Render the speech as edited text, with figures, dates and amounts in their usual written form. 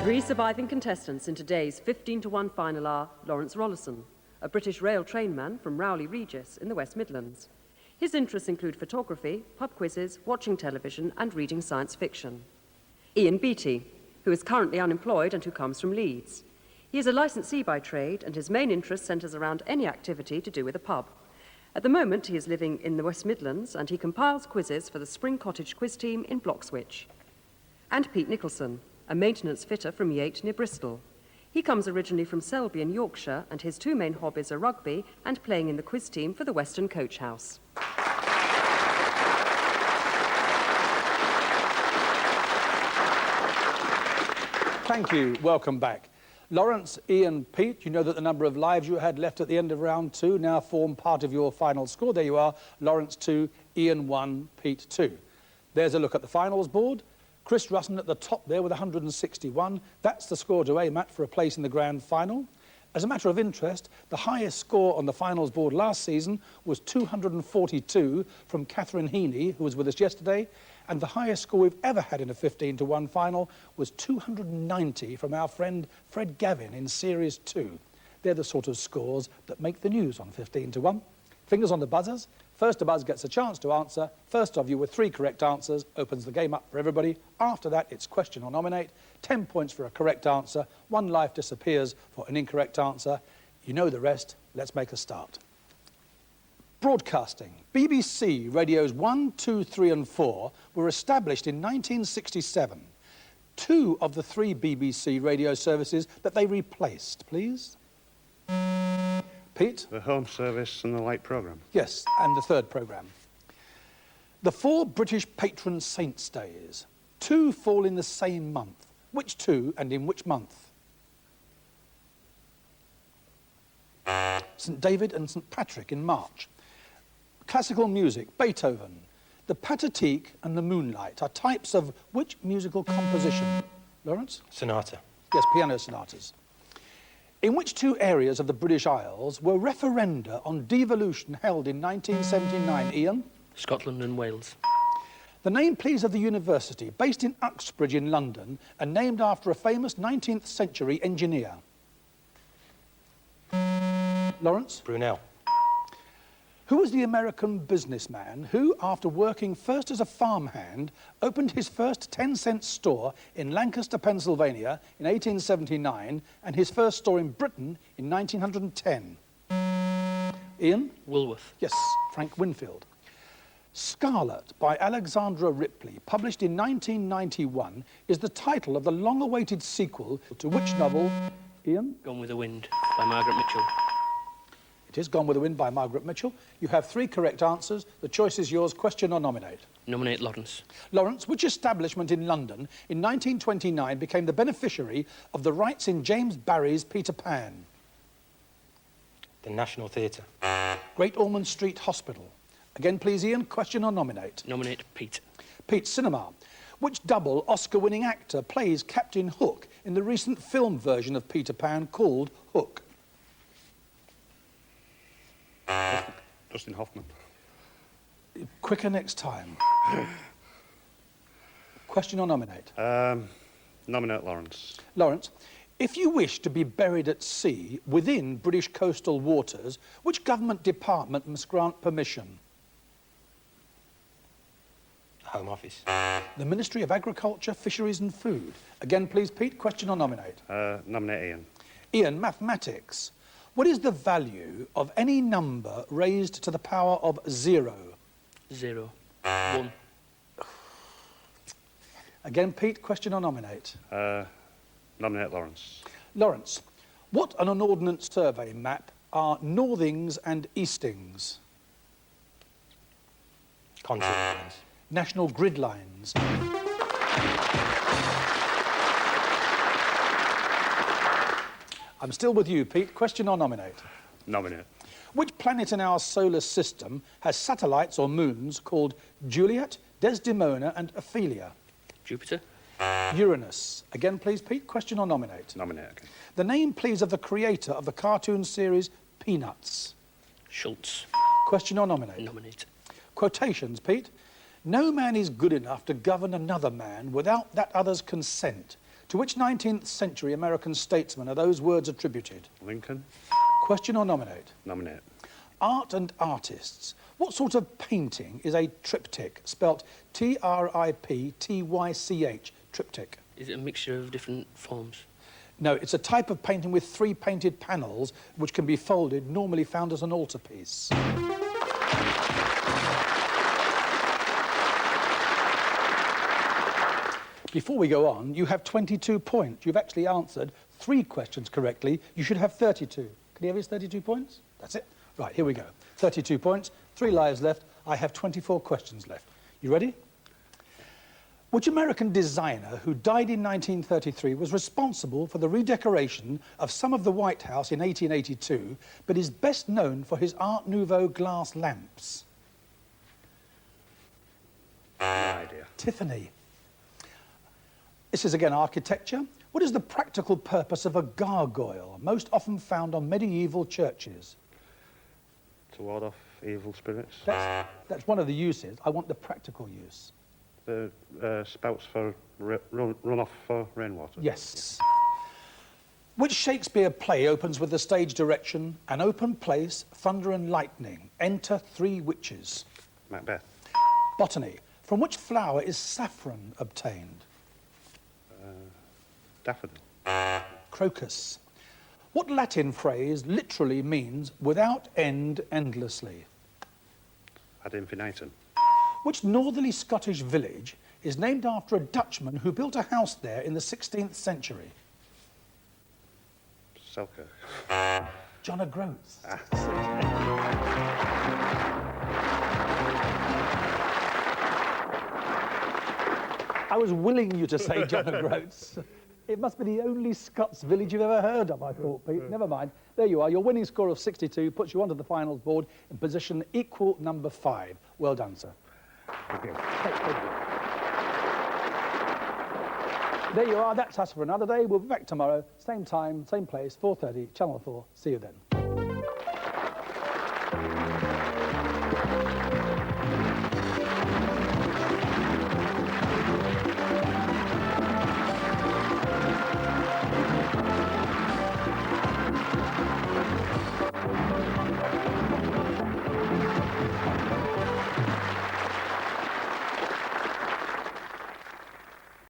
Three surviving contestants in today's 15-to-1 final are Lawrence Rollison, a British rail trainman from Rowley Regis in the West Midlands. His interests include photography, pub quizzes, watching television and reading science fiction. Ian Beattie, who is currently unemployed and who comes from Leeds. He is a licensee by trade and his main interest centres around any activity to do with a pub. At the moment he is living in the West Midlands and he compiles quizzes for the Spring Cottage quiz team in Bloxwich. And Pete Nicholson, a maintenance fitter from Yate near Bristol. He comes originally from Selby in Yorkshire and his two main hobbies are rugby and playing in the quiz team for the Western Coach House. Thank you. Welcome back. Lawrence, Ian, Pete, you know that the number of lives you had left at the end of round 2 now form part of your final score. There you are, Lawrence 2, Ian 1, Pete 2. There's a look at the finals board. Chris Russon at the top there with 161. That's the score to aim at for a place in the grand final. As a matter of interest, the highest score on the finals board last season was 242 from Catherine Heaney, who was with us yesterday, and the highest score we've ever had in a 15-to-1 final was 290 from our friend Fred Gavin in Series 2. They're the sort of scores that make the news on 15-to-1. Fingers on the buzzers. First to buzz gets a chance to answer. First of you with 3 correct answers opens the game up for everybody. After that, it's question or nominate. 10 points for a correct answer. 1 life disappears for an incorrect answer. You know the rest. Let's make a start. Broadcasting. BBC radios 1, 2, 3 and 4 were established in 1967. 2 of the 3 BBC radio services that they replaced, please. Pete? The Home Service and the Light Programme. Yes, and the 3rd programme. The 4 British patron saints' days. 2 fall in the same month. Which 2 and in which month? St David and St Patrick in March. Classical music, Beethoven. The Pathetique and the Moonlight are types of which musical composition? Lawrence? Sonata. Yes, piano sonatas. In which 2 areas of the British Isles were referenda on devolution held in 1979, Ian? Scotland and Wales. The name, please, of the university, based in Uxbridge in London and named after a famous 19th century engineer. Lawrence? Brunel. Who was the American businessman who, after working first as a farmhand, opened his first 10-cent store in Lancaster, Pennsylvania in 1879 and his first store in Britain in 1910? Ian? Woolworth. Yes, Frank Winfield. Scarlet by Alexandra Ripley, published in 1991, is the title of the long-awaited sequel to which novel? Ian? Gone with the Wind by Margaret Mitchell. It is Gone with the Wind by Margaret Mitchell. You have 3 correct answers. The choice is yours. Question or nominate? Nominate Lawrence. Lawrence, which establishment in London in 1929 became the beneficiary of the rights in James Barrie's Peter Pan? The National Theatre. Great Ormond Street Hospital. Again, please, Ian. Question or nominate? Nominate Pete. Pete, cinema. Which double Oscar-winning actor plays Captain Hook in the recent film version of Peter Pan called Hook? Dustin Hoffman. Quicker next time. Question or nominate? Nominate Lawrence. Lawrence, if you wish to be buried at sea within British coastal waters, which government department must grant permission? Home Office. The Ministry of Agriculture, Fisheries and Food. Again, please, Pete, question or nominate? Nominate Ian. Ian, mathematics. What is the value of any number raised to the power of 0? 0. 1. Again, Pete, question or nominate? Nominate Lawrence. Lawrence, what on an Ordnance Survey map are northings and eastings? Contour lines. National grid lines. I'm still with you, Pete. Question or nominate? Nominate. Which planet in our solar system has satellites or moons called Juliet, Desdemona and Ophelia? Jupiter. Uranus. Again, please, Pete. Question or nominate? Nominate, okay. The name, please, of the creator of the cartoon series Peanuts. Schultz. Question or nominate? Nominate. Quotations, Pete. No man is good enough to govern another man without that other's consent. To which 19th century American statesman are those words attributed? Lincoln. Question or nominate? Nominate. Art and artists. What sort of painting is a triptych, spelt T-R-I-P-T-Y-C-H, triptych? Is it a mixture of different forms? No, it's a type of painting with 3 painted panels which can be folded, normally found as an altarpiece. Before we go on, you have 22 points. You've actually answered 3 questions correctly. You should have 32. Can you have his 32 points? That's it. Right, here we go. 32 points, 3 lives left. I have 24 questions left. You ready? Which American designer who died in 1933 was responsible for the redecoration of some of the White House in 1882, but is best known for his Art Nouveau glass lamps? No idea. Tiffany. This is again architecture. What is the practical purpose of a gargoyle, most often found on medieval churches? To ward off evil spirits. That's one of the uses. I want the practical use. The spouts for runoff for rainwater. Yes. Which Shakespeare play opens with the stage direction, an open place, thunder and lightning, enter 3 witches? Macbeth. Botany. From which flower is saffron obtained? Daffodil. Crocus. What Latin phrase literally means without end endlessly? Ad infinitum. Which northerly Scottish village is named after a Dutchman who built a house there in the 16th century? Selkirk. John O'Groats. I was willing you to say John O'Groats. It must be the only Scots village you've ever heard of, I thought, Pete. Never mind. There you are. Your winning score of 62 puts you onto the finals board in position equal number 5. Well done, sir. Okay. There you are. That's us for another day. We'll be back tomorrow. Same time, same place, 4:30, Channel 4. See you then.